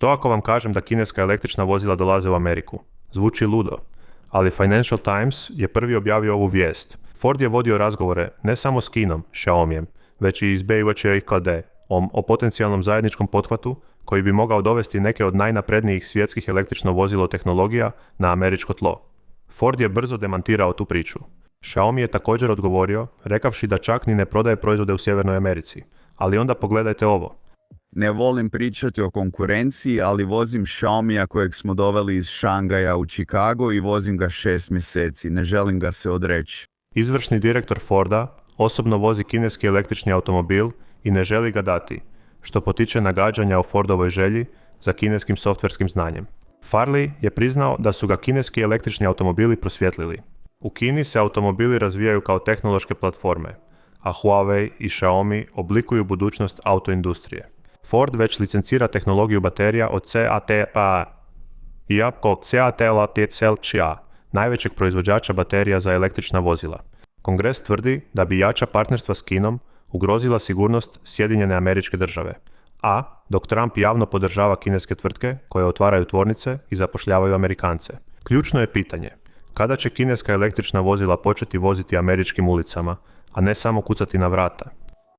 Što ako vam kažem da kineska električna vozila dolaze u Ameriku? Zvuči ludo. Ali Financial Times je prvi objavio ovu vijest. Ford je vodio razgovore ne samo s Kinom, Xiaomijem, već i s BYD o potencijalnom zajedničkom pothvatu koji bi mogao dovesti neke od najnaprednijih svjetskih električno vozilo tehnologija na američko tlo. Ford je brzo demantirao tu priču. Xiaomi je također odgovorio, rekavši da čak ni ne prodaje proizvode u Sjevernoj Americi. Ali onda pogledajte ovo. Ne volim pričati o konkurenciji, ali vozim Xiaomija kojeg smo doveli iz Šangaja u Chicago i vozim ga 6 mjeseci. Ne želim ga se odreći. Izvršni direktor Forda osobno vozi kineski električni automobil i ne želi ga dati, što potiče nagađanja o Fordovoj želji za kineskim softverskim znanjem. Farley je priznao da su ga kineski električni automobili prosvjetlili. U Kini se automobili razvijaju kao tehnološke platforme, a Huawei i Xiaomi oblikuju budućnost autoindustrije. Ford već licencira tehnologiju baterija od CATL, iako CATL, najvećeg proizvođača baterija za električna vozila. Kongres tvrdi da bi jača partnerstva s Kinom ugrozila sigurnost Sjedinjene Američke Države, dok Trump javno podržava kineske tvrtke koje otvaraju tvornice i zapošljavaju Amerikance. Ključno je pitanje, kada će kineska električna vozila početi voziti američkim ulicama, a ne samo kucati na vrata?